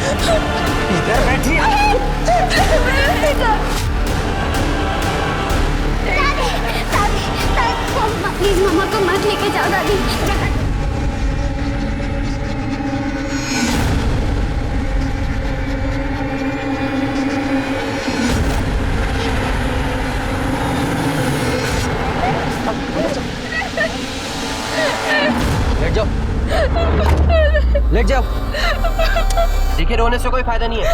इधर बैठिए। प्लीज मामा को मत लेके जाओ दादी। लेट जाओ, लेट जाओ। देखिए रोने से कोई फायदा नहीं है।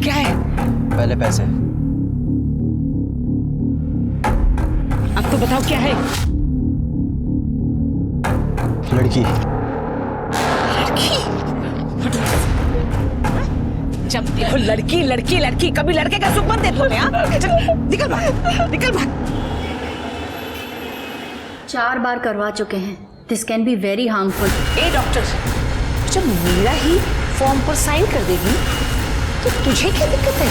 क्या है? पहले पैसे। अब तो बताओ क्या है? लड़की। लड़की? जब देखो लड़की लड़की लड़की, कभी लड़के का सुख मत दे तुम्हें। निकल बाहर, निकल बाहर। 4 बार करवा चुके हैं। This can be very harmful. A doctor, जब मीरा ही फॉर्म पर साइन कर देगी तो तुझे क्या दिक्कत है?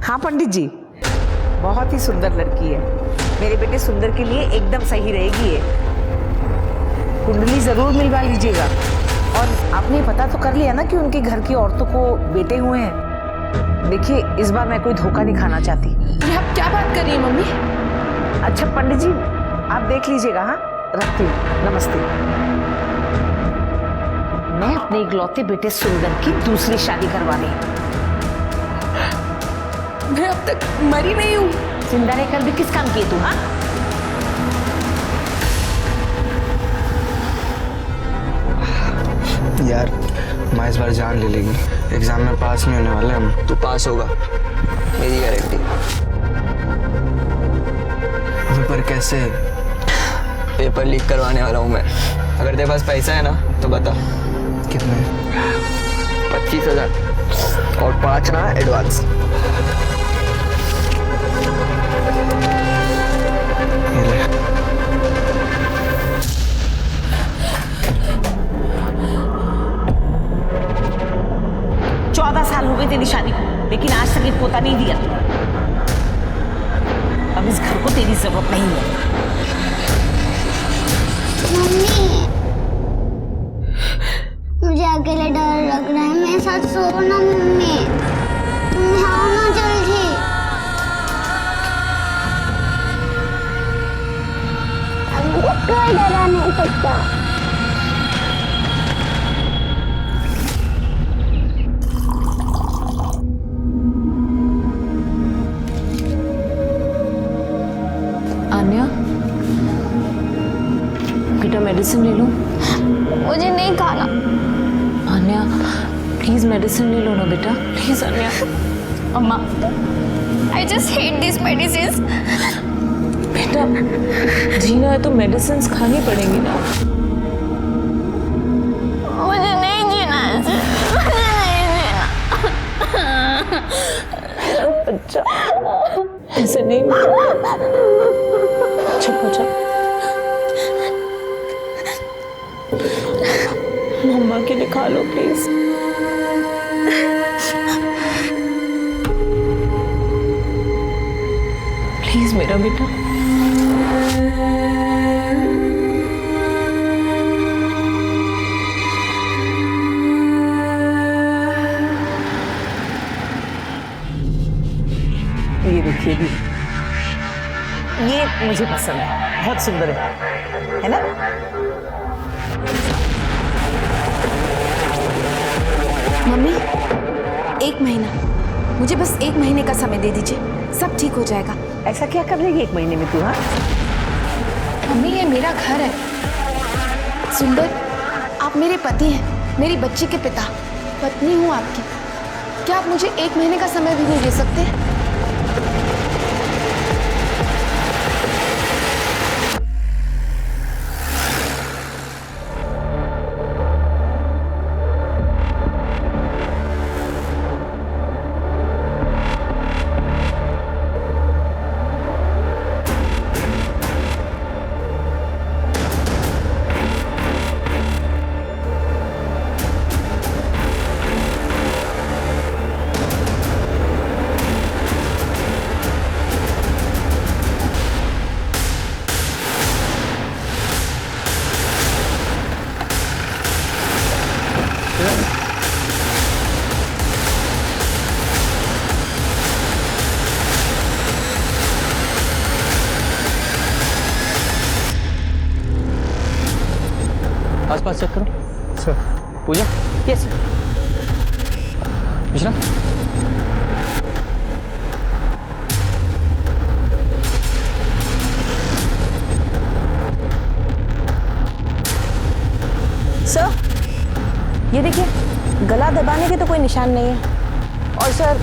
हाँ पंडित जी, बहुत ही सुंदर लड़की है। मेरे बेटे सुंदर के लिए एकदम सही रहेगी ये। कुंडली जरूर मिलवा लीजिएगा। और आपने पता तो कर लिया ना कि उनके घर की औरतों को बेटे हुए हैं। देखिए, इस बार मैं कोई धोखा नहीं खाना चाहती। अरे आप क्या बात कर रही हैं मम्मी? अच्छा पंडित जी, आप देख लीजिएगा। हाँ, रखती हूँ। नमस्ते। मैं अपने इकलौते बेटे सुंदर की दूसरी शादी करवानी है। मैं अब तक मरी नहीं हूँ। जिंदा रहकर भी किस काम की तू? हाँ, यार माँ इस बार जान ले लेगी। एग्जाम में पास नहीं होने वाले हम। तू पास होगा, मेरी गारंटी। पर कैसे? पेपर लीक करवाने वाला हूँ मैं। अगर तेरे पास पैसा है ना तो बता। कितने? 25,000 और 5 ना एडवांस। ये ले। साल हो गए तेरी शादी को, लेकिन आज तक एक पोता नहीं दिया। अब इस घर को तेरी जरूरत नहीं है। मम्मी, मुझे अकेले डर लग रहा है। मेरे साथ सो ना मम्मी। तुम आओ ना जल्दी। मुझे कोई डरा नहीं सकता। आन्या, बेटा मेडिसिन ले लो। मुझे नहीं खाना। आन्या प्लीज मेडिसिन ले लो ना बेटा, प्लीज आन्या। अम्मा, I just hate these medicines. बेटा जीना है तो मेडिसिन खानी पड़ेंगी ना। मुझे नहीं जीना है। मुझे नहीं जीना। बच्चा ऐसे नहीं। चुप हो जा। मम्मा के लिए खा लो प्लीज। प्लीज मेरा बेटा। ये देखिए भी, ये मुझे पसंद है, बहुत सुंदर है ना? मम्मी 1 महीना, मुझे बस 1 महीने का समय दे दीजिए, सब ठीक हो जाएगा। ऐसा क्या कर लेगी 1 महीने में तू? हाँ, मम्मी ये मेरा घर है। सुंदर, आप मेरे पति हैं, मेरी बच्ची के पिता, पत्नी हूँ आपकी। क्या आप मुझे 1 महीने का समय भी नहीं दे सकते? आसपास चेक करो। Sir. Pooja. Yes sir. Mishra. Sir ये देखिए, गला दबाने के तो कोई निशान नहीं है और सर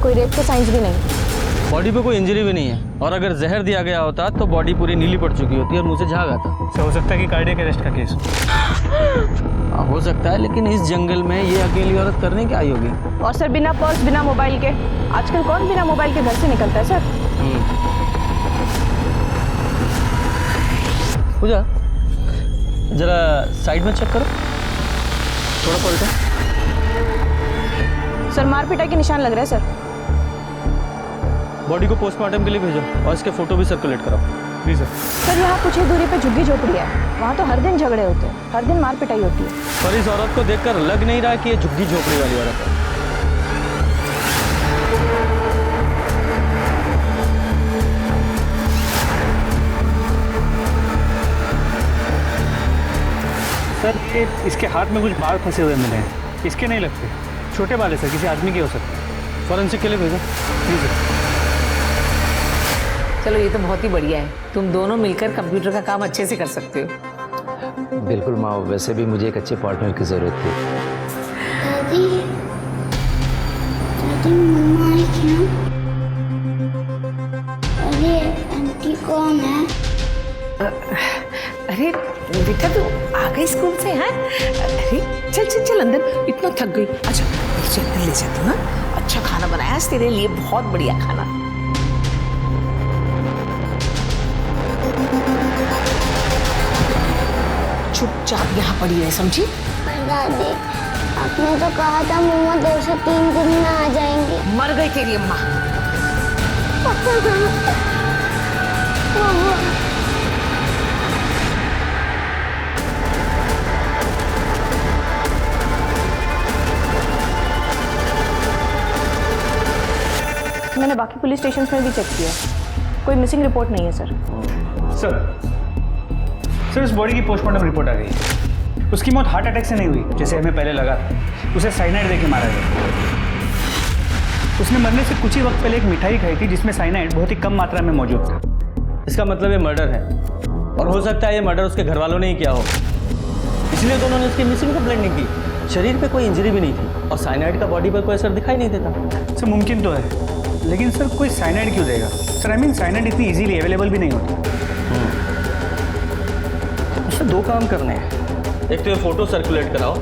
कोई रेप के साइंस भी नहीं। बॉडी पे कोई इंजरी भी नहीं है और अगर जहर दिया गया होता तो बॉडी पूरी नीली पड़ चुकी होती और मुंह से झाग आता। सर हो सकता है कि कार्डियक अरेस्ट का केस हो। हो सकता है, लेकिन इस जंगल में ये अकेली औरत करने क्या आई होगी? और सर बिना पर्स बिना मोबाइल के, आजकल कौन बिना मोबाइल के घर से निकलता है सर? पूजा जरा साइड में चेक करो, थोड़ा पलटो। सर मार पिटाई के निशान लग रहे हैं सर। बॉडी को पोस्टमार्टम के लिए भेजो और इसके फोटो भी सर्कुलेट कराओ। Please sir. सर यहाँ कुछ ही दूरी पे झुग्गी झोपड़ी है, वहाँ तो हर दिन झगड़े होते हैं, हर दिन मार पिटाई होती है। पर इस औरत को देखकर लग नहीं रहा कि ये झुग्गी झोपड़ी वाली औरत है। सर ये इसके हाथ में कुछ बाल फंसे हुए मिले हैं, इसके नहीं लगते, छोटे बाल है सर, किसी आदमी के हो सकते हैं। फॉरेंसिक के लिए भेजो। Please sir. चलो ये तो बहुत ही बढ़िया है, तुम दोनों मिलकर कंप्यूटर का काम अच्छे से कर सकते हो। बिल्कुल माँ, वैसे भी मुझे एक अच्छे पार्टनर की ज़रूरत थी। दादी, दादी मम्मा आई क्या? अरे आंटी कौन है? अरे बेटा तू आ गई स्कूल से? हैं? अरे चल चल चल अंदर, इतना थक गई। अच्छा चल ले जाती हूँ। अच्छा खाना बनाया आज तेरे लिए, बहुत बढ़िया खाना। चुपचाप यहाँ पड़ी रहे, समझी? पर दादी आपने तो कहा था मम्मा 2 से 3 दिन में आ जाएंगे। मर गई तेरी अम्मा। मैंने बाकी पुलिस स्टेशन में भी चेक किया, कोई मिसिंग रिपोर्ट नहीं है सर। सर इस बॉडी की पोस्टमार्टम रिपोर्ट आ गई है। उसकी मौत हार्ट अटैक से नहीं हुई जैसे हमें पहले लगा था, उसे साइनाइड देके मारा गया। उसने मरने से कुछ ही वक्त पहले एक मिठाई खाई थी जिसमें साइनाइड बहुत ही कम मात्रा में मौजूद था। इसका मतलब ये मर्डर है और हो सकता है ये मर्डर उसके घर वालों ने ही किया हो, इसलिए तो उन्होंने उसकी मिसिंग कंप्लेंट नहीं की। शरीर पे कोई इंजरी भी नहीं थी और साइनाइड का बॉडी पर कोई असर दिखाई नहीं देता। सर मुमकिन तो है, लेकिन सर कोई साइनाइड क्यों देगा? सर आई मीन साइनाइड इतनी इजीली अवेलेबल भी नहीं होती। उससे 2 काम करने हैं, एक तो ये फोटो सर्कुलेट कराओ,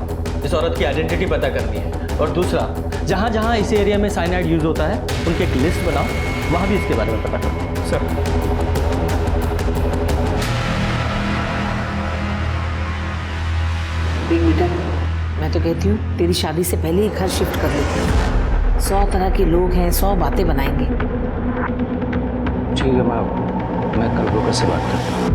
इस औरत की आइडेंटिटी पता करनी है, और दूसरा जहाँ जहाँ इस एरिया में साइनाइड यूज होता है उनकी एक लिस्ट बनाओ, वहाँ भी इसके बारे में पता करो। सर बेटा मैं तो कहती हूँ तेरी शादी से पहले ही घर शिफ्ट कर लेती हूँ। 100 तरह के लोग हैं, 100 बातें बनाएंगे। ठीक है माँ, मैं कल ब्रोकर से बात करता हूँ।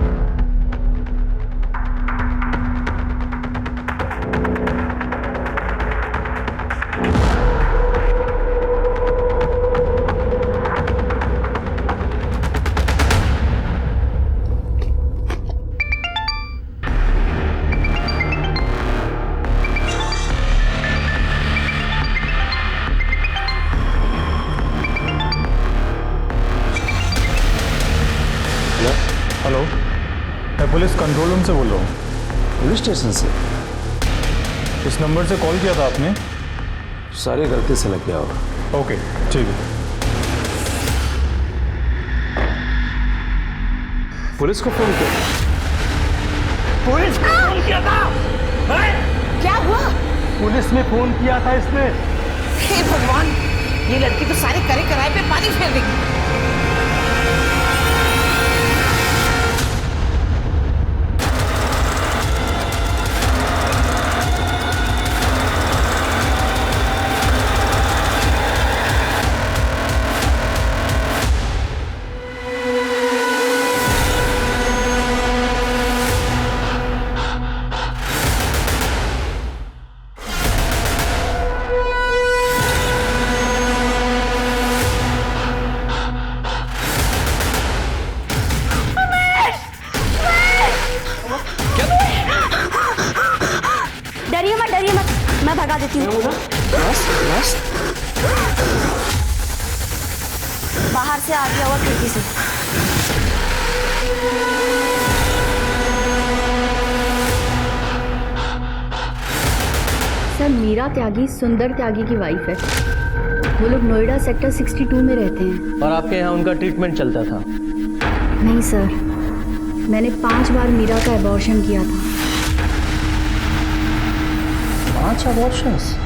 हेलो, मैं पुलिस कंट्रोल रूम से बोल रहा हूँ। पुलिस स्टेशन से? इस नंबर से कॉल किया था आपने? सारी गलती से लग गया होगा। ओके ठीक है। पुलिस को फोन किया? पुलिस को फोन किया था? क्या हुआ? पुलिस ने फोन किया था इसने। हे भगवान, ये लड़की तो सारे करे कराए पे पानी फेर देगी। लगा देती हूँ। बाहर से आ गया हुआ खिड़की से। सर मीरा त्यागी सुंदर त्यागी की वाइफ है। वो लोग नोएडा सेक्टर 62 में रहते हैं। और आपके यहाँ उनका ट्रीटमेंट चलता था? नहीं सर, मैंने 5 बार मीरा का एबॉर्शन किया था। 5 अबॉर्शंस?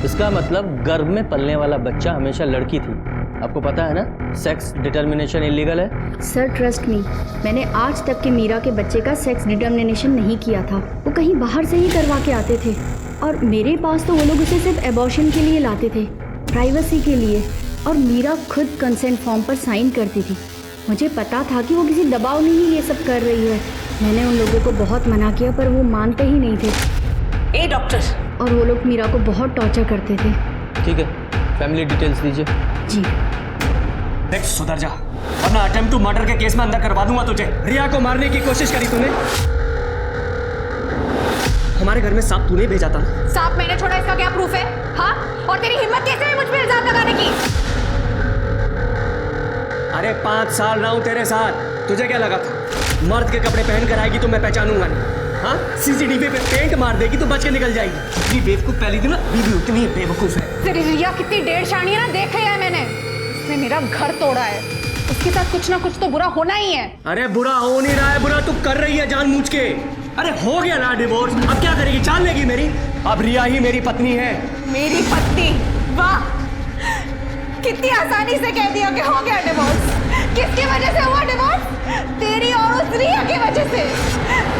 इसका मतलब गर्भ में पलने वाला बच्चा हमेशा लड़की थी। आपको पता है ना, सेक्स डिटर्मिनेशन इलीगल है। सर ट्रस्ट मी, मैंने आज तक के मीरा के बच्चे का सेक्स डिटर्मिनेशन नहीं किया था। वो कहीं बाहर से ही करवा के आते थे और मेरे पास तो वो लोग उसे सिर्फ एबॉर्शन के लिए लाते थे, प्राइवेसी के लिए। और मीरा खुद कंसेंट फॉर्म पर साइन करती थी। मुझे पता था कि वो किसी दबाव में ही ये सब कर रही है। मैंने उन लोगों को बहुत मना किया पर वो मानते ही नहीं थे। ए डॉक्टर! और वो लोग मीरा को बहुत टॉर्चर करते थे। ठीक है, फैमिली डिटेल्स दीजिए। जी। देख सुधर जा, वरना अटेम्प्ट टू मर्डर के केस में अंदर करवा दूंगा तुझे। रिया को मारने की कोशिश करी तूने। हमारे घर में सांप तूने भेजा था ना? सांप मैंने छोड़ा, इसका क्या प्रूफ है? हाँ? और तेरी हिम्मत कैसे है मुझ पे इल्जाम लगाने की? अरे 5 साल रहा हूं तेरे साथ, तुझे क्या लगा था मर्द के कपड़े पहन कर आएगी तो मैं पहचानूंगा नहीं? हाँ, सीसीटीवी पे पेंट मार देगी तो बच के निकल जाएगी। जितनी बेवकूफ पहली थी ना, बीवी उतनी बेवकूफ है। तेरी रिया कितनी डेढ़ शानी है ना, देख लिया है मैंने। उसने मेरा घर तोड़ा है, उसके साथ कुछ ना कुछ तो बुरा होना ही है। अरे बुरा हो नहीं रहा है, बुरा तू कर रही है जानबूझ के। अरे हो गया ना डिवोर्स, अब क्या करेगी? चाल लेगी मेरी? अब रिया ही मेरी पत्नी है। मेरी पत्नी? वाह, कितनी आसानी से कह दिया कि हो गया डिवोर्स। किसकी वजह से हुआ डिवोर्स? तेरी और उस रिया की वजह से।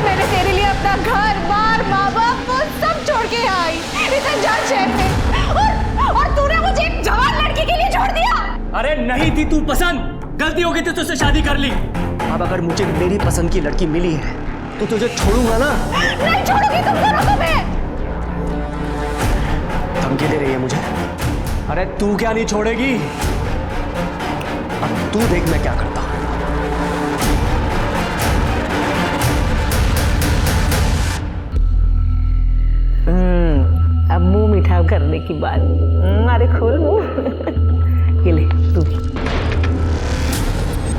मैंने तेरे लिए अपना घर बार माँ बाप वो सब छोड़ के आई इस अनजान शहर में, और तूने मुझे एक जवान लड़की के लिए छोड़ दिया। अरे नहीं थी तू पसंद, गलती हो गई थी तुझसे शादी कर ली। अब अगर मुझे मेरी पसंद की लड़की मिली है तो तुझे छोड़ूंगा ना? नहीं छोड़ूंगी तुम दोनों को मैं। धमकी दे रही है मुझे? अरे तू क्या नहीं छोड़ेगी? अब तू देख मैं क्या करता हूं। अब मुंह मीठा करने की बात। अरे खोल मुंह। ये ले तू भी।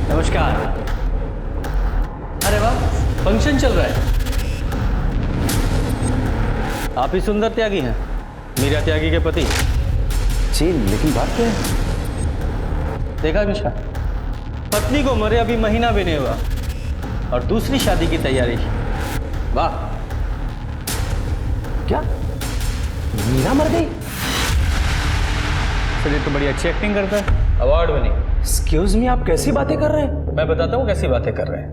नमस्कार। अरे वाह, फंक्शन चल रहा है। आप ही सुंदर त्यागी हैं, मीरा त्यागी के पति? जी, लेकिन बात क्या है? देखा मिश्रा, पत्नी को मरे अभी महीना भी नहीं हुआ और दूसरी शादी की तैयारी। वाह। क्या मीरा मर गई? सर ये तो बड़ी अच्छी एक्टिंग करता है, अवार्ड विनिंग। एक्सक्यूज मी, आप कैसी बातें कर रहे हैं? मैं बताता हूँ कैसी बातें कर रहे हैं।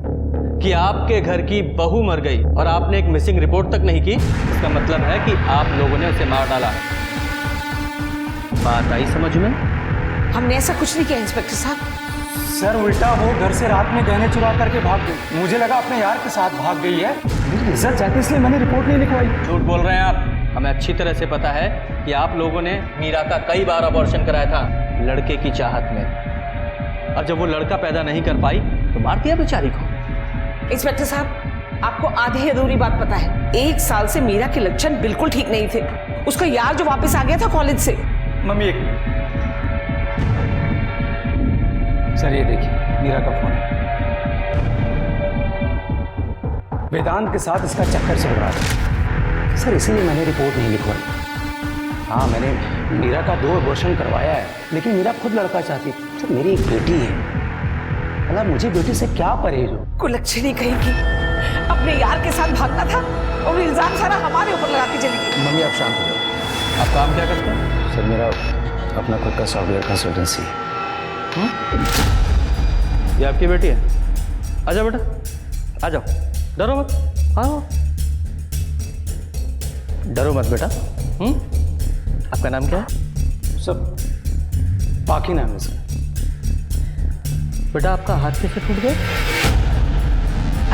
कि आपके घर की बहू मर गई और आपने एक मिसिंग रिपोर्ट तक नहीं की, इसका मतलब है कि आप लोगों ने उसे मार डाला। बात आई समझ में? हमने ऐसा कुछ नहीं किया इंस्पेक्टर साहब। सर उल्टा वो घर से रात में गहने चुरा करके भाग गई। मुझे लगा अपने यार के साथ भाग गई है। मेरी इज्जत जाती इसलिए मैंने रिपोर्ट नहीं लिखवाई। झूठ बोल रहे हैं आप। हमें अच्छी तरह से पता है कि आप लोगों ने मीरा का कई बार अबॉर्शन कराया था लड़के की चाहत में, और जब वो लड़का पैदा नहीं कर पाई तो मार दिया बेचारी को। इंस्पेक्टर साहब, आपको आधी अधूरी बात पता है। 1 साल से मीरा के लक्षण बिल्कुल ठीक नहीं थे। उसका यार जो वापस आ गया था कॉलेज से। मम्मी एक मिनट। सर ये देखिए मीरा का फोन है। वेदांत के साथ इसका चक्कर चल रहा था सर, इसीलिए मैंने रिपोर्ट नहीं लिखवाई। हाँ, मैंने मीरा का 2 अबॉर्शन करवाया है, लेकिन मीरा खुद लड़का चाहती। तो मेरी एक बेटी है, मतलब मुझे बेटी से क्या परहेज हो? कुलक्षणी कहेगी, अपने यार के साथ भागना था और इल्जाम सारा हमारे ऊपर लगा के चली गई। मम्मी आप शांत हो जाओ। आप काम क्या करते हैं? सर मेरा अपना खुद का सॉफ्टवेयर कंसल्टेंसी है। ये आपकी बेटी है? आ जाओ बेटा, आ जाओ, डरो मत, आओ। डरो मत बेटा। आपका नाम क्या है? सब बाकी नाम है सर। बेटा आपका हाथ कैसे टूट गया?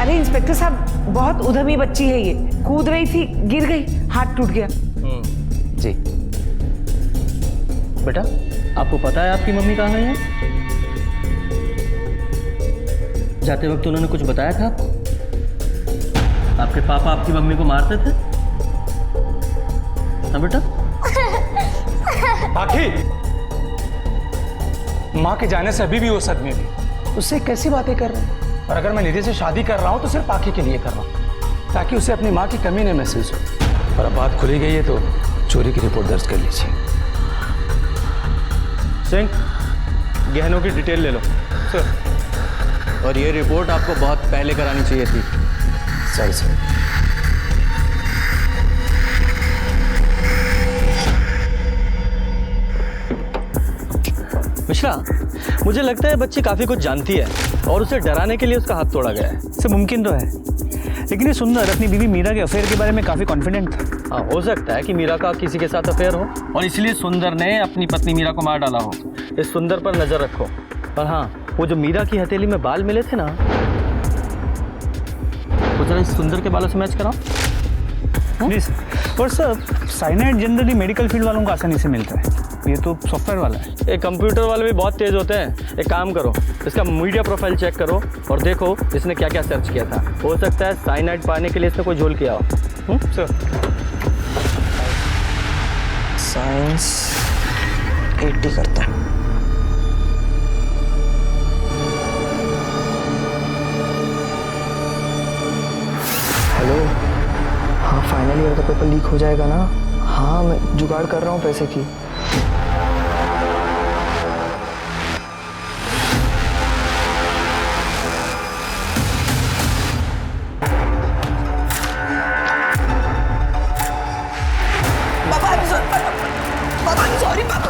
अरे इंस्पेक्टर साहब, बहुत उद्यमी बच्ची है ये। कूद रही थी, गिर गई, हाथ टूट गया। जी। बेटा आपको पता है आपकी मम्मी कहाँ गई है? जाते वक्त उन्होंने कुछ बताया था आपको? आपके पापा आपकी मम्मी को मारते थे? हाँ बेटा? पाखी, माँ के जाने से अभी भी वो सदमे में, उससे कैसी बातें कर रहे हैं? और अगर मैं निधि से शादी कर रहा हूं तो सिर्फ पाखी के लिए कर रहा हूं, ताकि उसे अपनी माँ की कमी न महसूस हो। और अब बात खुली गई है तो चोरी की रिपोर्ट दर्ज कर लीजिए। सिंह, गहनों की डिटेल ले लो सर। और ये रिपोर्ट आपको बहुत पहले करानी चाहिए थी। सर मिश्रा, मुझे लगता है बच्ची काफी कुछ जानती है और उसे डराने के लिए उसका हाथ तोड़ा गया है। इससे मुमकिन तो है, लेकिन ये सुंदर अपनी बीवी मीरा के अफेयर के बारे में काफी कॉन्फिडेंट था। हाँ, हो सकता है कि मीरा का किसी के साथ अफेयर हो और इसलिए सुंदर ने अपनी पत्नी मीरा को मार डाला हो। इस सुंदर पर नजर रखो। और हाँ, वो जो मीरा की हथेली में बाल मिले थे ना, वो जरा इस सुंदर के बालों से मैच कराओ। प्लीज। और sir, cyanide generally medical field वालों को आसानी से मिलता है, ये तो सॉफ्टवेयर वाला है। ये कंप्यूटर वाले भी बहुत तेज होते हैं। एक काम करो, इसका मीडिया प्रोफाइल चेक करो और देखो इसने क्या क्या सर्च किया था। हो सकता है साइनाइड पाने के लिए इसने कोई झोल किया हो। सर, साइंस 80 करता हूँ। हेलो, हाँ फाइनल ईयर का पेपर लीक हो जाएगा ना? हाँ, मैं जुगाड़ कर रहा हूँ पैसे की।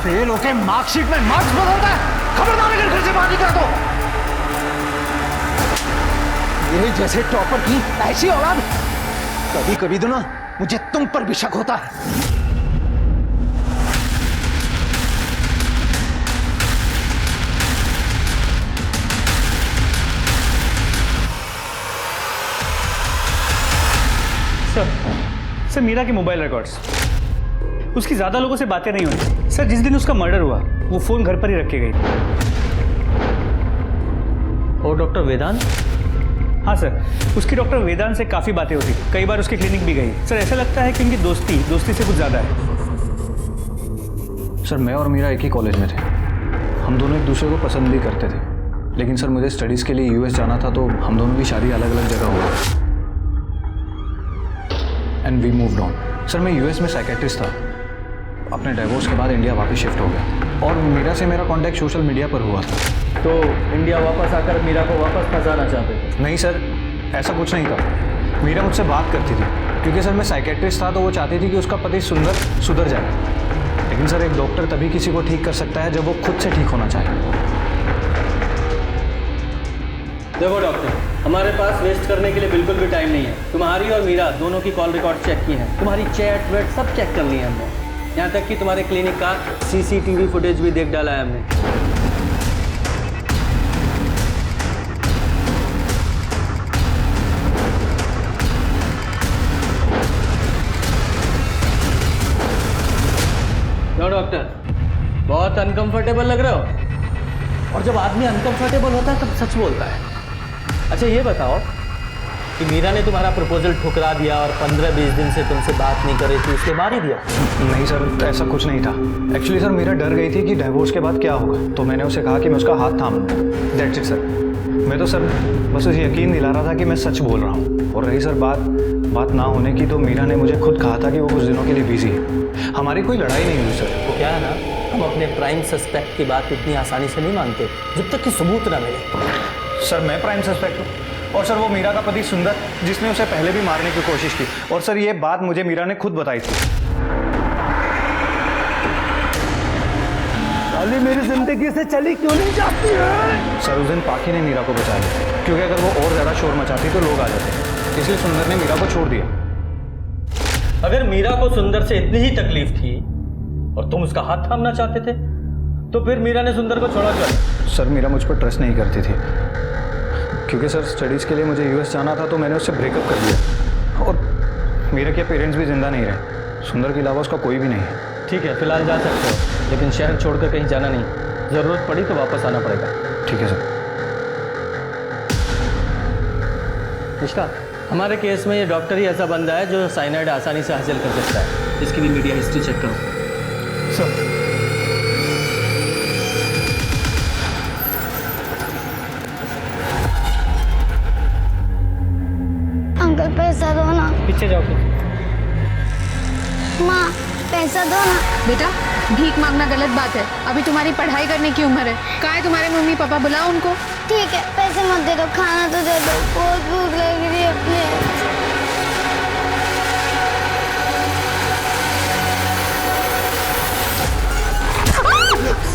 फेल होके मार्कशीट में मार्क्स बदलता है, खबरदार अगर घर से बाहर निकला तो। ये जैसे टॉपर की ऐसी औलाद, कभी कभी तो ना मुझे तुम पर भी शक होता है। सर मीरा के मोबाइल रिकॉर्ड्स, उसकी ज्यादा लोगों से बातें नहीं हुई। सर, जिस दिन उसका मर्डर हुआ वो फोन घर पर ही रख के गई। और डॉक्टर वेदांत? हाँ सर, उसकी डॉक्टर वेदांत से काफ़ी बातें होती, कई बार उसकी क्लिनिक भी गई। सर, ऐसा लगता है कि इनकी दोस्ती से कुछ ज़्यादा है। सर, मैं और मीरा एक ही कॉलेज में थे, हम दोनों एक दूसरे को पसंद भी करते थे, लेकिन सर मुझे स्टडीज़ के लिए यूएस जाना था तो हम दोनों की शादी अलग अलग जगह हुआ and we moved on. Sir, मैं यूएस में साइकेट्रिस्ट था, अपने डाइवोर्स के बाद इंडिया वापस शिफ्ट हो गया और मीरा से मेरा कांटेक्ट सोशल मीडिया पर हुआ था। तो इंडिया वापस आकर मीरा को वापस फंसाना चाहते थे? नहीं सर, ऐसा कुछ नहीं था। मीरा मुझसे बात करती थी क्योंकि सर मैं साइकेट्रिस्ट था, तो वो चाहती थी कि उसका पति सुधर जाए। लेकिन सर, एक डॉक्टर तभी किसी को ठीक कर सकता है जब वो खुद से ठीक होना चाहे। देखो डॉक्टर, हमारे पास वेस्ट करने के लिए बिल्कुल भी टाइम नहीं है। तुम्हारी और मीरा दोनों की कॉल रिकॉर्ड चेक की है, तुम्हारी चैट वेट सब चेक कर ली है हमने, यहाँ तक कि तुम्हारे क्लिनिक का CCTV फुटेज भी देख डाला है हमने। नो डॉक्टर, बहुत अनकंफर्टेबल लग रहे हो, और जब आदमी अनकंफर्टेबल होता है तब सच बोलता है। अच्छा ये बताओ कि मीरा ने तुम्हारा प्रपोजल ठुकरा दिया और 15-20 दिन से तुमसे बात नहीं कर रही थी, उसके बाद ही दिया? नहीं सर, ऐसा कुछ नहीं था। एक्चुअली सर, मीरा डर गई थी कि डाइवोर्स के बाद क्या होगा, तो मैंने उसे कहा कि मैं उसका हाथ थाम लूँगा। That's it sir. मैं तो सर बस उसे यकीन दिला रहा था कि मैं सच बोल रहा हूँ। और रही सर बात ना होने की, तो मीरा ने मुझे खुद कहा था कि वो कुछ दिनों के लिए बिजी है। हमारी कोई लड़ाई नहीं हुई सर। वो क्या है ना, हम अपने प्राइम सस्पेक्ट की बात इतनी आसानी से नहीं मानते जब तक कि सबूत ना मिले। सर, मैं प्राइम सस्पेक्ट हूँ और सर वो मीरा का पति सुंदर, जिसने उसे पहले भी मारने की कोशिश की। और सर ये बात मुझे मीरा ने खुद बताई थी। साली मेरी जिंदगी से चली क्यों नहीं जाती है? सर, उस दिन पाखी ने मीरा को बचा लिया, क्योंकि अगर वो और ज़्यादा शोर मचाती तो लोग आ जाते, इसलिए सुंदर ने मीरा को छोड़ दिया। अगर मीरा को सुंदर से इतनी ही तकलीफ थी और तुम उसका हाथ थामना चाहते थे, तो फिर मीरा ने सुंदर को छोड़ा क्यों? सर, मीरा मुझ पर ट्रस्ट नहीं करती थी, क्योंकि सर स्टडीज़ के लिए मुझे यूएस जाना था, तो मैंने उससे ब्रेकअप कर दिया। और मीरा के पेरेंट्स भी जिंदा नहीं रहे, सुंदर के अलावा उसका कोई भी नहीं है। ठीक है, फिलहाल जा सकते हो, लेकिन शहर छोड़कर कहीं जाना नहीं, ज़रूरत पड़ी तो वापस आना पड़ेगा। ठीक है सर। निष्ठा, हमारे केस में ये डॉक्टर ही ऐसा बंदा है जो साइनाइड आसानी से हासिल कर सकता है। इसकी भी मीडिया हिस्ट्री चेक करो। सर नीचे जाओ फिर। माँ पैसा दो ना। बेटा भीख मांगना गलत बात है, अभी तुम्हारी पढ़ाई करने की उम्र है। कहाँ है तुम्हारे मम्मी पापा, बुलाओ उनको। ठीक है पैसे मत दे दो, खाना तो दे दो, बहुत भूख लग रही है प्लीज।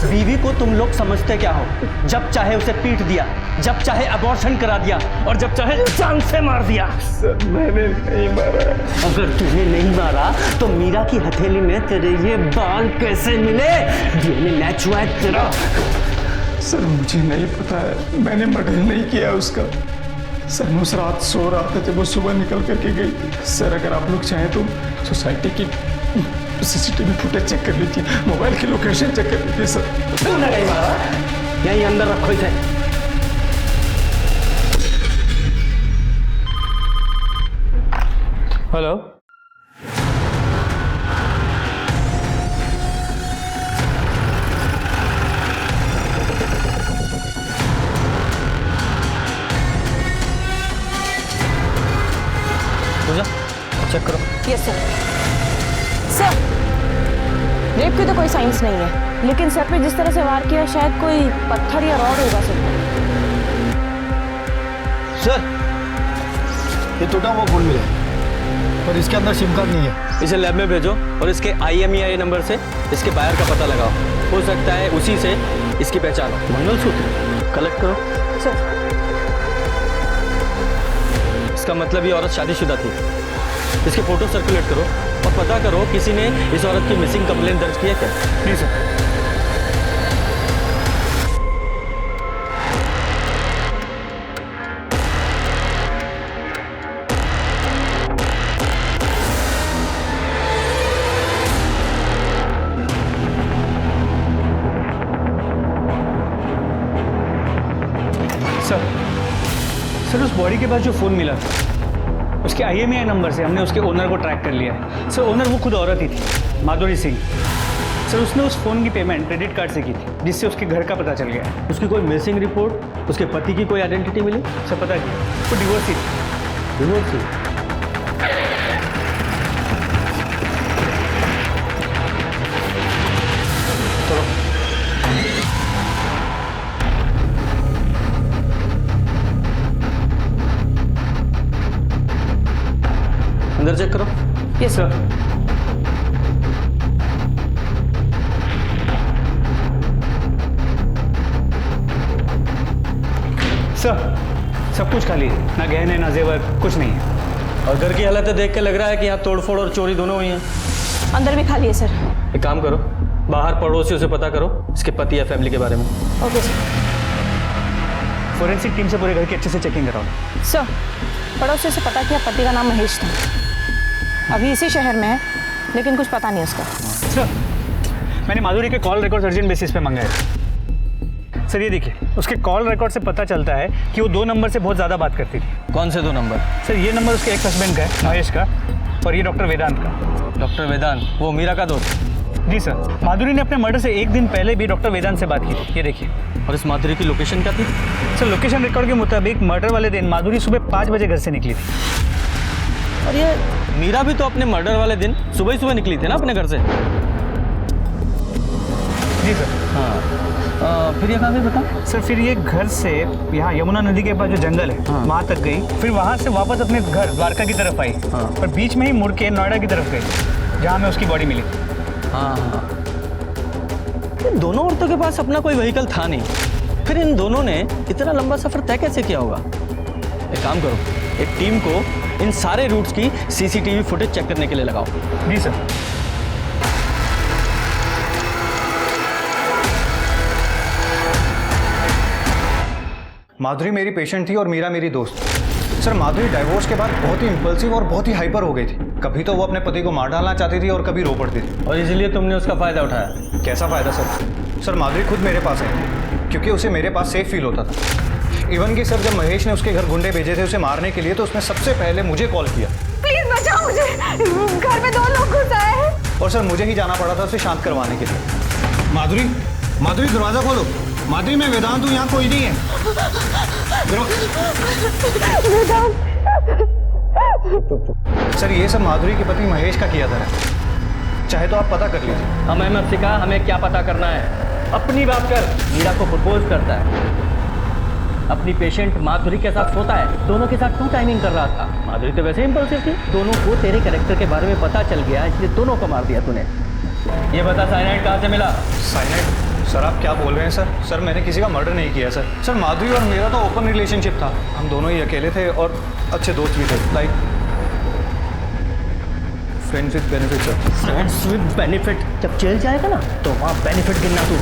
बीवी को तुम लोग समझते क्या हो? जब चाहे उसे पीट दिया, जब चाहे अबॉर्शन करा दिया और जब चाहे जान से मार दिया। सर मैंने नहीं मारा। अगर तूने नहीं मारा तो मीरा की हथेली में तेरे ये बाल कैसे मिले? डीएनए मैच हुआ है तेरा। सर मुझे नहीं पता है, मैंने मर्डर नहीं किया उसका। सर मैं उस रात सो रहा था जब वो सुबह निकल करके गई। सर अगर आप लोग चाहें तो सोसाइटी की सीसीटीवी फुटेज चेक कर लीजिए, मोबाइल की लोकेशन चेक कर लीजिए सर। तूने नहीं मारा, यहीं अंदर रखो इसे। हेलो, पूजा चेक करो। Yes sir. सर रेप की तो कोई साइंस नहीं है, लेकिन सर पे जिस तरह से वार किया शायद कोई पत्थर या रॉड होगा सर। सर ये टूटा हुआ फोन मिला और इसके अंदर सिम कार्ड नहीं है। इसे लैब में भेजो और इसके IMEI नंबर से इसके बायर का पता लगाओ। हो सकता है उसी से इसकी पहचान हो। मंगलसूत्र कलेक्ट करो। सर इसका मतलब ये औरत शादीशुदा थी। इसके फोटो सर्कुलेट करो और पता करो किसी ने इस औरत की मिसिंग कंप्लेंट दर्ज किया क्या। Please sir. सर उस बॉडी के पास जो फ़ोन मिला था उसके IMEI नंबर से हमने उसके ओनर को ट्रैक कर लिया है। सर ओनर वो खुद औरत ही थी, माधुरी सिंह। सर उसने उस फ़ोन की पेमेंट क्रेडिट कार्ड से की थी, जिससे उसके घर का पता चल गया है। उसकी कोई मिसिंग रिपोर्ट, उसके पति की कोई आइडेंटिटी मिली? सर पता क्या, वो डिवोर्स ही थी। डिवोर्स ही? अंदर चेक करो। Yes sir. सर सब कुछ खाली है, ना गहने ना जेवर, कुछ नहीं है। और घर की हालत देख के लग रहा है कि यहाँ तोड़फोड़ और चोरी दोनों हुई हैं। अंदर भी खाली है सर। एक काम करो, बाहर पड़ोसियों से पता करो इसके पति या फैमिली के बारे में। Okay sir. फोरेंसिक टीम से पूरे घर की अच्छे से चेकिंग कराओ। सर पड़ोसी से पता किया, पति का नाम महेश था, अभी इसी शहर में है, लेकिन कुछ पता नहीं उसका। सर मैंने माधुरी के कॉल रिकॉर्ड अर्जेंट बेसिस पे मंगाए। सर ये देखिए, उसके कॉल रिकॉर्ड से पता चलता है कि वो 2 नंबर से बहुत ज़्यादा बात करती थी। कौन से 2 नंबर? सर ये नंबर उसके एक्स हस्बैंड का है, महेश का, और ये डॉक्टर वेदांत का। डॉक्टर वेदांत वो मीरा का दोस्त? जी सर। माधुरी ने अपने मर्डर से 1 दिन पहले भी डॉक्टर वेदांत से बात की थी, ये देखिए। और इस माधुरी की लोकेशन क्या थी? सर लोकेशन रिकॉर्ड के मुताबिक मर्डर वाले दिन माधुरी सुबह 5 बजे घर से निकली थी। और ये मीरा भी तो अपने मर्डर वाले दिन सुबह ही सुबह निकली थी ना अपने घर से? जी सर। हाँ फिर ये कहाँ गई बता? सर फिर ये घर से यहाँ यमुना नदी के पास जो जंगल है वहाँ तक गई, फिर वहाँ से वापस अपने घर द्वारका की तरफ आई, और बीच में ही मुड़ के नोएडा की तरफ गई जहाँ में उसकी बॉडी मिली। हाँ इन दोनों औरतों के पास अपना कोई व्हीकल था नहीं, फिर इन दोनों ने इतना लंबा सफर तय कैसे किया होगा? एक काम करो, एक टीम को इन सारे रूट्स की CCTV फुटेज चेक करने के लिए लगाओ। जी सर। माधुरी मेरी पेशेंट थी और मीरा मेरी दोस्त। सर माधुरी डाइवोर्स के बाद बहुत ही इम्पल्सिव और बहुत ही हाइपर हो गई थी। कभी तो वो अपने पति को मार डालना चाहती थी और कभी रो पड़ती थी। और इसलिए तुमने उसका फायदा उठाया? कैसा फायदा सर? सर माधुरी खुद मेरे पास आई क्योंकि उसे मेरे पास सेफ फील होता था। इवन कि सर जब महेश ने उसके घर गुंडे भेजे थे उसे मारने के लिए, तो उसने सबसे पहले मुझे कॉल किया। प्लीज बचाओ मुझे, घर में 2 लोग घुस आए हैं। और सर मुझे ही जाना पड़ा था उसे शांत करवाने के लिए। माधुरी, माधुरी दरवाजा खोलो। माधुरी मैं वेदांत हूँ, यहाँ कोई नहीं है। सर ये सब माधुरी के पति महेश का किया था, चाहे तो आप पता कर लीजिए। हमें मत सिखा, हमें क्या पता करना है, अपनी बात कर। मीरा को प्रपोज करता है, अपनी पेशेंट माधुरी के साथ सोता है, दोनों के साथ 2 टाइमिंग कर रहा था। माधुरी तो वैसे इंपल्सिव थी, दोनों को तेरे कैरेक्टर के बारे में पता चल गया, इसलिए दोनों को मार दिया तूने। ये बता साइनाइड कहाँ से मिला? साइनाइड? सर आप क्या बोल रहे हैं सर? सर मैंने किसी का मर्डर नहीं किया सर। सर माधुरी और मेरा तो ओपन रिलेशनशिप था, हम दोनों ही अकेले थे और अच्छे दोस्त भी थे, like friends with benefit sir. Friends with benefit? जब जेल जाएगा ना तो वहाँ बेनिफिट गिनना तू।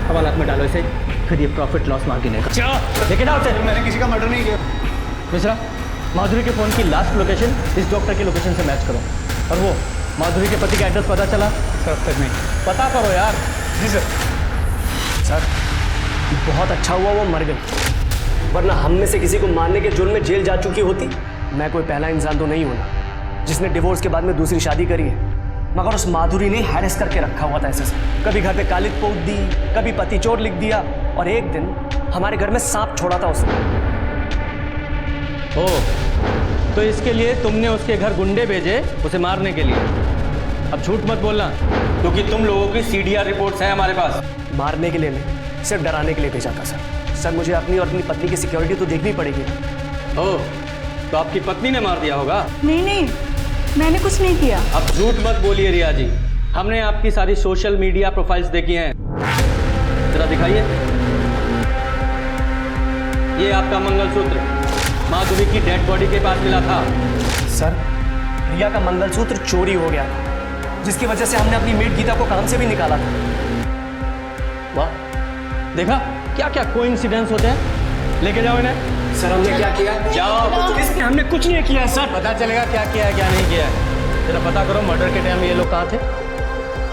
हवालात में डालो इसे, फिर ये प्रॉफिट लॉस मार गिनेगा। लेकिन आओ सर, मैंने किसी का मर्डर नहीं किया। मिश्रा, माधुरी के फ़ोन की लास्ट लोकेशन इस डॉक्टर के लोकेशन से मैच करो। और वो माधुरी के पति का एड्रेस पता चला? सर अब तक नहीं। पता करो यार। जी सर। सर बहुत अच्छा हुआ वो मर गई, वरना हम में से किसी को मारने के जुर्म में जेल जा चुकी होती। मैं कोई पहला इंसान तो नहीं होना जिसने डिवोर्स के बाद में दूसरी शादी करी है, मगर उस माधुरी ने हैरेस करके रखा हुआ था ऐसे से। कभी घर पे कालिद पोत दी, कभी पति चोर लिख दिया, और एक दिन हमारे घर में सांप छोड़ा था उसने। ओ, तो इसके लिए तुमने उसके घर गुंडे भेजे उसे मारने के लिए। अब झूठ मत बोलना, क्योंकि तुम लोगों की CDR रिपोर्ट्स हैं हमारे पास। मारने के लिए नहीं, सिर्फ डराने के लिए भेजा था सर। सर मुझे अपनी और अपनी पत्नी की सिक्योरिटी तो देखनी पड़ेगी। ओह, तो आपकी पत्नी ने मार दिया होगा? नहीं, मैंने कुछ नहीं किया। अब झूठ मत बोलिए रिया जी, हमने आपकी सारी सोशल मीडिया प्रोफाइल्स देखी हैं। जरा दिखाइए। ये आपका मंगलसूत्र माधुरी की डेड बॉडी के पास मिला था। सर रिया का मंगलसूत्र चोरी हो गया था, जिसकी वजह से हमने अपनी मेड गीता को काम से भी निकाला था। वाह, देखा क्या क्या कोइंसिडेंस होते हैं। लेके जाओ इन्हें। सर हमने क्या किया? जाओ। हमने कुछ नहीं किया सर। पता चलेगा क्या किया है क्या नहीं किया है। जरा पता करो मर्डर के टाइम ये लोग कहाँ थे।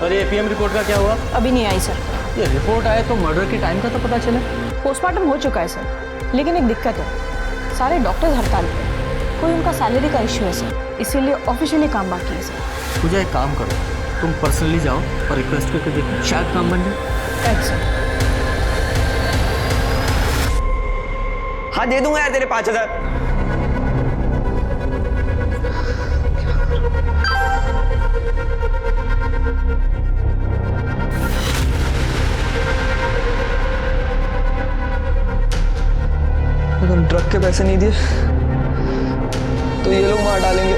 और ये APM रिपोर्ट का क्या हुआ? अभी नहीं आई सर। ये रिपोर्ट आए तो मर्डर के टाइम का तो पता चले। पोस्टमार्टम हो चुका है सर, लेकिन एक दिक्कत है, सारे डॉक्टर्स हड़ताल पे, कोई उनका सैलरी का इश्यू है सर, इसीलिए ऑफिशियली काम बाकी है सर। पूजा एक काम करो, तुम पर्सनली जाओ और रिक्वेस्ट करके देखो, शायद काम बन जाए। Thanks sir. हाँ दे दूंगा यार तेरे 5000। अगर ड्रग के पैसे नहीं दिए तो ये लोग मार डालेंगे,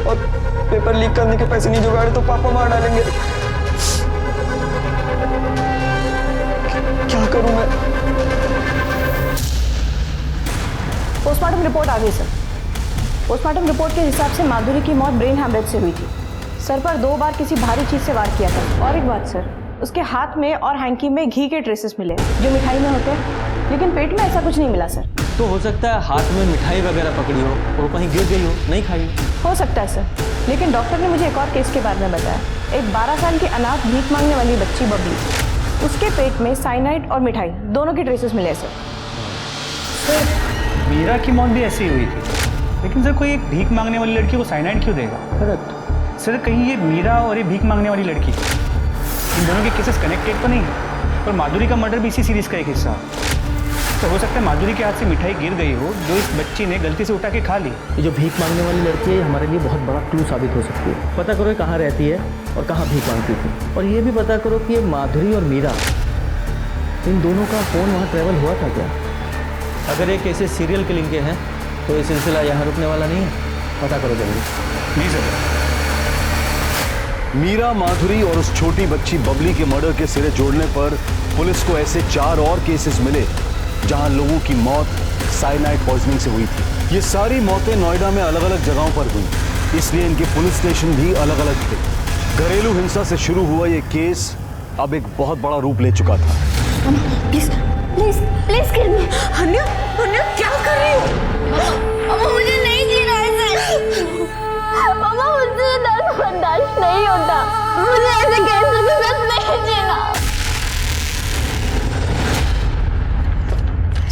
और पेपर लीक करने के पैसे नहीं जुगाड़े तो पापा मार डालेंगे। क्या करूं मैं? पोस्टमार्टम रिपोर्ट आ गई सर। पोस्टमार्टम रिपोर्ट के हिसाब से माधुरी की मौत ब्रेन हैमरेज से हुई थी। सर पर 2 बार किसी भारी चीज से वार किया था। और एक बात सर, उसके हाथ में और हैंकी में घी के ट्रेसेस मिले जो मिठाई में होते हैं, लेकिन पेट में ऐसा कुछ नहीं मिला सर। तो हो सकता है हाथ में मिठाई वगैरह पकड़ी हो और कहीं गिर गई हो, नहीं खाई हो सकता है सर, लेकिन डॉक्टर ने मुझे एक और केस के बारे में बताया। एक 12 साल की अनाथ भीख मांगने वाली बच्ची बबली, उसके पेट में साइनाइड और मिठाई दोनों के ट्रेसेस मिले सर। मीरा की मौत भी ऐसी ही हुई थी, लेकिन सर कोई एक भीख मांगने वाली लड़की को साइनाइड क्यों देगा? करेक्ट सर कहीं ये मीरा और ये भीख मांगने वाली लड़की, इन दोनों के केसेस कनेक्टेड तो नहीं है? और माधुरी का मर्डर भी इसी सीरीज का एक हिस्सा। तो हो सकता है माधुरी के हाथ से मिठाई गिर गई हो जो इस बच्ची ने गलती से उठा के खा ली। ये जो भीख मांगने वाली लड़की है हमारे लिए बहुत बड़ा क्लू साबित हो सकती है। पता करो कहाँ रहती है और कहाँ भीख मांगती थी, और ये भी पता करो कि ये माधुरी और मीरा, इन दोनों का फ़ोन वहाँ ट्रैवल हुआ था क्या? अगर ये केसेस सीरियल किलिंग के हैं तो ये सिलसिला यहाँ रुकने वाला नहीं है। पता करो जल्दी। नहीं सर। मीरा, माधुरी और उस छोटी बच्ची बबली के मर्डर के सिरे जोड़ने पर पुलिस को ऐसे 4 और केसेस मिले जहां लोगों की मौत साइनाइड पॉइजनिंग से हुई थी। ये सारी मौतें नोएडा में अलग अलग जगहों पर हुई, इसलिए इनके पुलिस स्टेशन भी अलग अलग थे। घरेलू हिंसा से शुरू हुआ ये केस अब एक बहुत बड़ा रूप ले चुका था। प्लीज प्लीज प्लीज किल मी। अन्या, अन्या क्या कर रही हो? मामा मुझे नहीं जीना ऐसे। मामा मुझसे दर्द बर्दाश्त नहीं होता, मुझे ऐसे कैंसर के साथ नहीं जीना।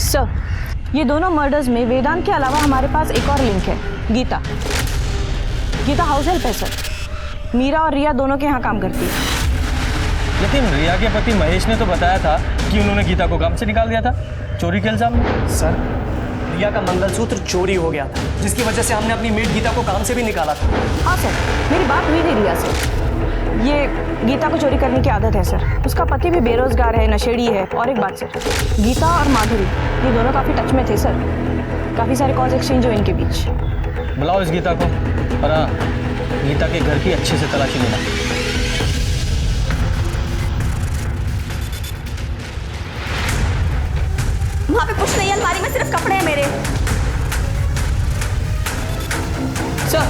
सर, ये दोनों मर्डर्स में वेदांत के अलावा हमारे पास एक और लिंक है, गीता। गीता हाउस हेल्प है सर। मीरा और रिया दोनों के यहाँ काम करती है। लेकिन रिया के पति महेश ने तो बताया था कि उन्होंने गीता को काम से निकाल दिया था चोरी के इल्जाम में। सर रिया का मंगलसूत्र चोरी हो गया था, जिसकी वजह से हमने अपनी मेड गीता को काम से भी निकाला था। हाँ सर, मेरी बात हुई थी रिया से। ये गीता को चोरी करने की आदत है सर। उसका पति भी बेरोजगार है, नशेड़ी है। और एक बात सर, गीता और माधुरी ये दोनों काफ़ी टच में थे सर। काफ़ी सारे कॉल्स एक्सचेंज हुए इनके बीच। बुलाओ इस गीता को, और हाँ, गीता के घर की अच्छे से तलाशी लेना। वहाँ पे कुछ नहीं है, अलमारी में सिर्फ कपड़े हैं मेरे। सर,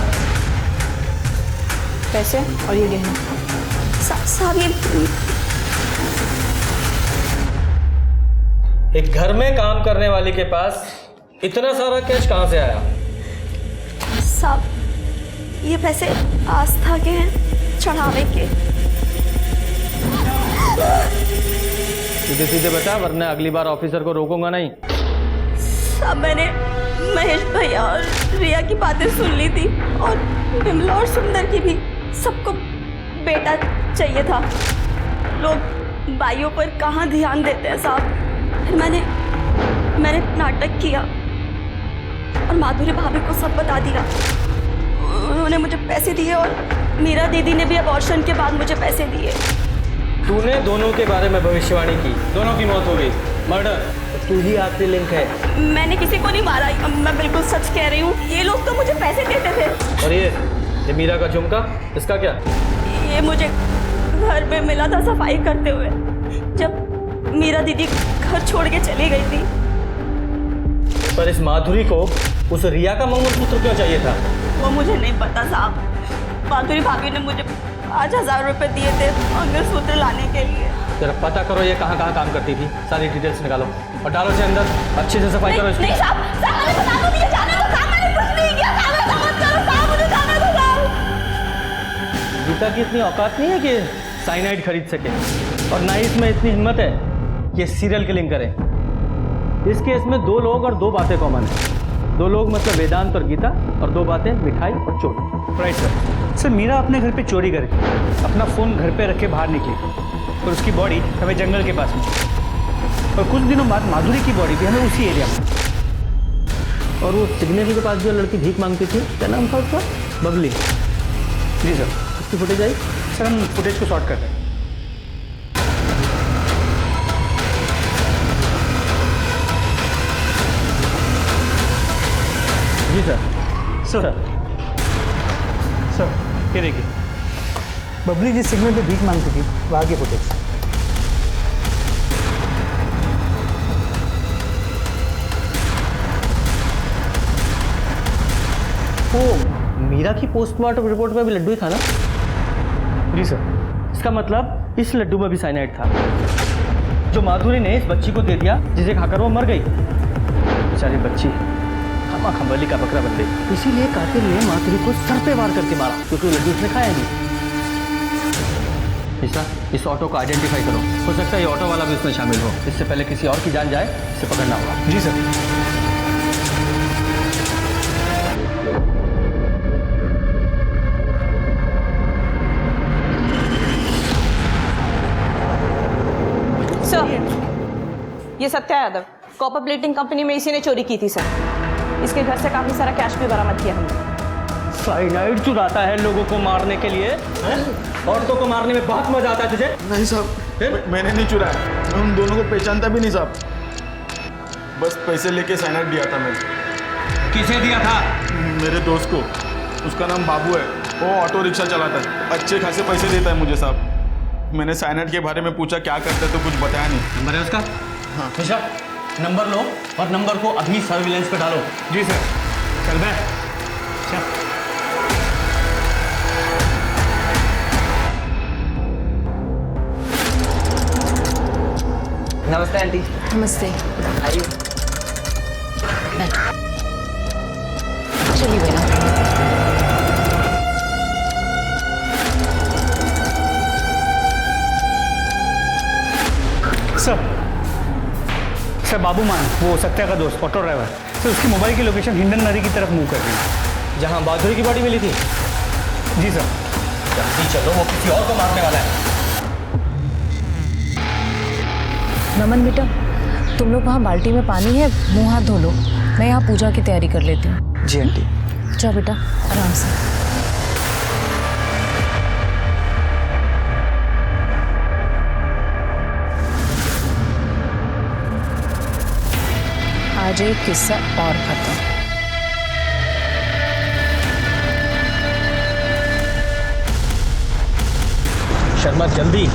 पैसे और ये गहने। साहब ये एक घर में काम करने वाली के पास इतना सारा कैश कहाँ से आया? साहब ये पैसे आस्था के हैं, चढ़ावे के। सीधे सीधे बता, वरना अगली बार ऑफिसर को रोकूंगा नहीं। साहब मैंने महेश भैया और रिया की बातें सुन ली थी, और विमला और सुंदर की भी। सबको बेटा चाहिए था। लोग भाइयों पर कहाँ ध्यान देते हैं साहब। फिर मैंने नाटक किया और माधुरी भाभी को सब बता दिया। उन्होंने मुझे पैसे दिए, और मीरा दीदी ने भी अबॉर्शन के बाद मुझे पैसे दिए। तूने दोनों के बारे में भविष्यवाणी की, दोनों की मौत हो गई, मर्डर। तो तू ही आखिरी लिंक है। मैंने किसी को नहीं मारा, मैं बिल्कुल सच कह रही हूँ। ये लोग तो मुझे पैसे देते थे। और ये मीरा का झुमका, इसका क्या? ये मुझे घर पे मिला था सफाई करते हुए, जब मीरा दीदी घर छोड़ के चली गई थी। पर इस माधुरी को उस रिया का मंगलसूत्र क्यों चाहिए था? वो मुझे नहीं पता साहब। माधुरी भाभी ने मुझे 5,000 रुपए दिए थे मंगलसूत्र लाने के लिए। जरा पता करो ये कहाँ कहाँ काम करती थी, सारी डिटेल्स निकालो और डालो इसे अंदर। अच्छे से सफाई करो इसकी। नहीं साहब, मैंने बता दो, मुझे जाने दो साहब, मैंने कुछ नहीं किया साहब, ऐसा मत करो साहब, मुझे जाने दो साहब। गीता की इतनी औकात नहीं है कि साइनाइड खरीद सके, और ना ही इसमें इतनी हिम्मत है कि सीरियल किलिंग करे। इस केस में 2 लोग और 2 बातें कॉमन है। 2 लोग मतलब वेदांत और गीता, और 2 बातें मिठाई और चोरी। Right sir. सर मीरा अपने घर पे चोरी करके अपना फ़ोन घर पे रख के बाहर निकली, और उसकी बॉडी हमें जंगल के पास में, और कुछ दिनों बाद माधुरी की बॉडी भी हमें उसी एरिया में। और वो सिग्नेचर के पास जो लड़की भीख मांगती थी, क्या नाम था उसका? बबली। जी सर। उसकी फुटेज आई? सर हम फुटेज को शॉर्ट कर रहे हैं। जी सर। सर सर ये देखिए, बबली जिस सिग्नल पे भीख मांगती थी वहाँ की फुटेज। वो मीरा की पोस्टमार्टम रिपोर्ट में भी लड्डू ही था ना? जी सर। इसका मतलब इस लड्डू में भी साइनाइड था, जो माधुरी ने इस बच्ची को दे दिया, जिसे खाकर वो मर गई। बेचारी बच्ची खमा खंबली का बकरा बन गई। इसीलिए कातिल ने माधुरी को सर पे वार करके मारा, क्योंकि लड्डू उसने खाया नहीं। इस ऑटो को आइडेंटिफाई करो, हो सकता है ये ऑटो वाला भी इसमें शामिल हो। इससे पहले किसी और की जान जाए, इसे पकड़ना होगा। जी सर। सर, ये Satya Yadav, copper plating company में इसी ने चोरी की थी सर। इसके घर से काफ़ी सारा कैश भी बरामद किया हमने। साइनाइड चुराता है लोगों को मारने के लिए, औरतों को मारने में बहुत मजा आता है तुझे? नहीं साहब, मैंने नहीं चुराया। मैं उन दोनों को पहचानता भी नहीं साहब। बस पैसे लेके साइनाइड दिया था मैंने। किसे दिया था? मेरे दोस्त को। उसका नाम बाबू है, वो ऑटो रिक्शा चलाता है, अच्छे खासे पैसे देता है मुझे साहब। मैंने साइनाइड के बारे में पूछा क्या करता है, तो कुछ बताया नहीं। नंबर है उसका? हाँ। खुशा, नंबर लो और नंबर को अभी सर्विलेंस पे डालो। जी सर। चल बे चल। नमस्ते आंटी। नमस्ते। आइए। चलिए बेटा। सर बाबू मान, वो सत्या का दोस्त, ऑटो ड्राइवर, सर उसकी मोबाइल की लोकेशन हिंडन नदी की तरफ मूव कर रही है, जहाँ माधुरी की बॉडी मिली थी। जी सर। जल्दी चलो, वो किसी और को मारने वाला है। नमन बेटा, तुम लोग वहाँ बाल्टी में पानी है, मुंह हाथ धो लो, मैं यहाँ पूजा की तैयारी कर लेती हूँ। जी आंटी। जाओ बेटा, आराम से। आज एक किस्सा और खत्म। शर्मा जल्दी।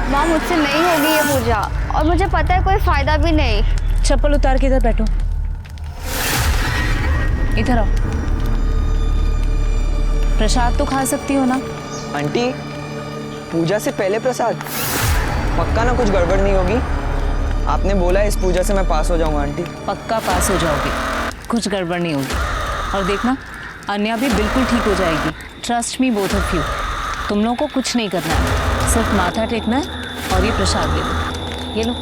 माँ मुझसे नहीं होगी ये पूजा, और मुझे पता है कोई फायदा भी नहीं। चप्पल उतार के इधर बैठो, इधर आओ। प्रसाद तो खा सकती हो ना? आंटी पूजा से पहले प्रसाद? पक्का ना कुछ गड़बड़ नहीं होगी? आपने बोला इस पूजा से मैं पास हो जाऊंगा आंटी। पक्का पास हो जाओगे, कुछ गड़बड़ नहीं होगी। और देखना अन्या भी बिल्कुल ठीक हो जाएगी। Trust me both of you. तुम लोगों को कुछ नहीं करना है, सिर्फ माथा टेकना है और ये प्रसाद ले लो। ये लो।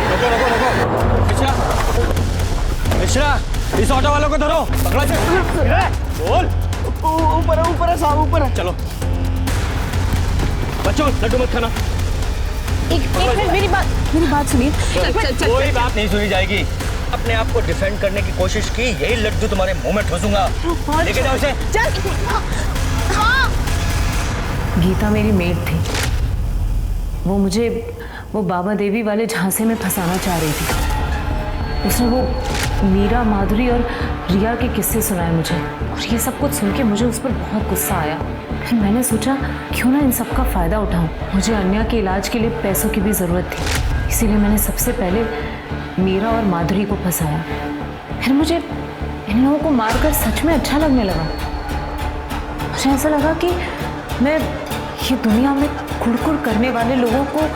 रुको रुको रुको, मिश्रा मिश्रा, इस ऑटो वालों को धरो, पकड़ो इसे। बोल। ऊपर है, ऊपर है साहब, ऊपर है। चलो बच्चों, लड्डू मत खाना। एक मिनट, मेरी बात सुनिए। कोई बात नहीं सुनी जाएगी। अपने आप को डिफेंड करने की कोशिश की, यही लड्डू तुम्हारे मुंह में ठोसूंगा। लेके जाओ इसे। गीता मेरी मेड थी। वो मुझे वो बाबा देवी वाले झांसे में फंसाना चाह रही थी। उसने वो मीरा, माधुरी और रिया के किस्से सुनाए मुझे, और ये सब कुछ सुन के मुझे उस पर बहुत गुस्सा आया। फिर मैंने सोचा क्यों ना इन सब का फ़ायदा उठाऊं। मुझे अन्या के इलाज के लिए पैसों की भी ज़रूरत थी, इसीलिए मैंने सबसे पहले मीरा और माधुरी को फंसाया। फिर मुझे इन लोगों को मारकर सच में अच्छा लगने लगा। मुझे ऐसा लगा कि मैं ये दुनिया में कुड़कुड़ करने वाले लोगों को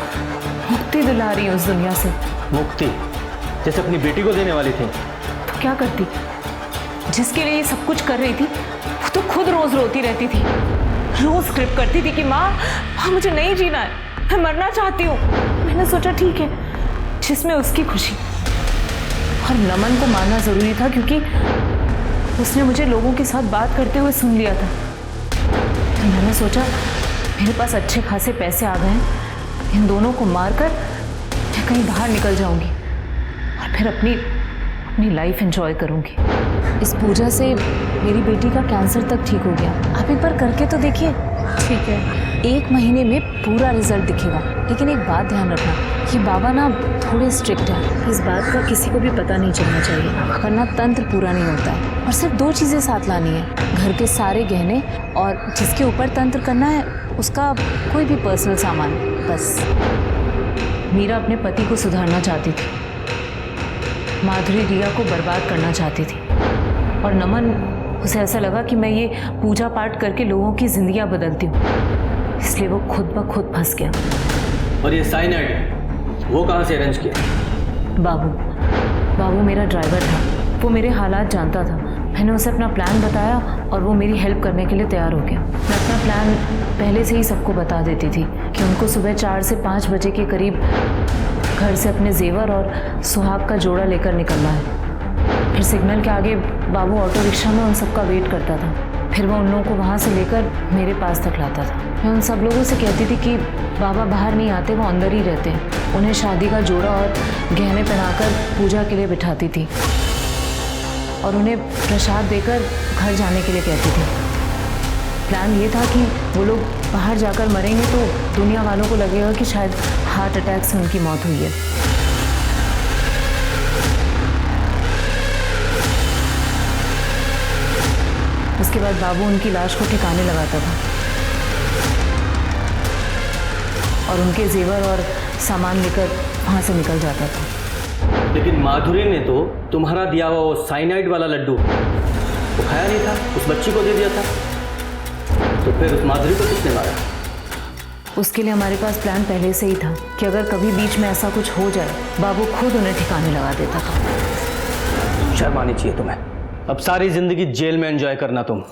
मुक्ति दिला रही हूँ उस दुनिया से। मुक्ति? जैसे अपनी बेटी को देने वाली थी। तो क्या करती? जिसके लिए ये सब कुछ कर रही थी वो तो खुद रोज रोती रहती थी, रोज स्क्रिप्ट करती थी कि माँ मुझे नहीं जीना है, मैं मरना चाहती हूँ। मैंने सोचा ठीक है, जिसमें उसकी खुशी। और नमन को मारना जरूरी था क्योंकि उसने मुझे लोगों के साथ बात करते हुए सुन लिया था। तो मैंने सोचा मेरे पास अच्छे खासे पैसे आ गए हैं, इन दोनों को मारकर मैं कहीं बाहर निकल जाऊंगी और फिर अपनी लाइफ एंजॉय करूंगी। इस पूजा से मेरी बेटी का कैंसर तक ठीक हो गया। आप एक बार करके तो देखिए। ठीक है, 1 महीने में पूरा रिजल्ट दिखेगा। लेकिन एक बात ध्यान रखना, ये बाबा ना थोड़े स्ट्रिक्ट है, इस बात का किसी को भी पता नहीं चलना चाहिए, वरना तंत्र पूरा नहीं होता है। और सिर्फ 2 चीज़ें साथ लानी है, घर के सारे गहने और जिसके ऊपर तंत्र करना है उसका कोई भी पर्सनल सामान, बस। मीरा अपने पति को सुधारना चाहती थी, माधुरी रिया को बर्बाद करना चाहती थी, और नमन, उसे ऐसा लगा कि मैं ये पूजा पाठ करके लोगों की जिंदगियां बदलती हूँ, इसलिए वो खुद ब खुद फंस गया। और ये साइनाइड वो कहाँ से अरेंज किया? बाबू मेरा ड्राइवर था, वो मेरे हालात जानता था। मैंने उसे अपना प्लान बताया और वो मेरी हेल्प करने के लिए तैयार हो गया। मैं अपना प्लान पहले से ही सबको बता देती थी कि उनको सुबह 4 से 5 बजे के करीब घर से अपने जेवर और सुहाग का जोड़ा लेकर निकलना है। फिर सिग्नल के आगे बाबू ऑटो रिक्शा में उन सबका वेट करता था। फिर वो उन लोगों को वहाँ से लेकर मेरे पास तक लाता था। मैं उन सब लोगों से कहती थी कि बाबा बाहर नहीं आते, वो अंदर ही रहते हैं। उन्हें शादी का जोड़ा और गहने पहनाकर पूजा के लिए बिठाती थी और उन्हें प्रसाद देकर घर जाने के लिए कहती थी। प्लान ये था कि वो लोग बाहर जाकर मरेंगे तो दुनिया वालों को लगेगा कि शायद हार्ट अटैक से उनकी मौत हुई है। उसके बाद बाबू उनकी लाश को ठिकाने लगाता था और उनके जेवर और सामान लेकर वहाँ से निकल जाता था। लेकिन माधुरी ने तो तुम्हारा दिया हुआ वो साइनाइड वाला लड्डू वो खाया नहीं था, उस बच्ची को दे दिया था। तो फिर उस माधुरी को किसने मारा? उसके लिए हमारे पास प्लान पहले से ही था कि अगर कभी बीच में ऐसा कुछ हो जाए, बाबू खुद उन्हें ठिकाने लगा देता था। शर्म आनी चाहिए तुम्हें। अब सारी जिंदगी जेल में एंजॉय करना तुम।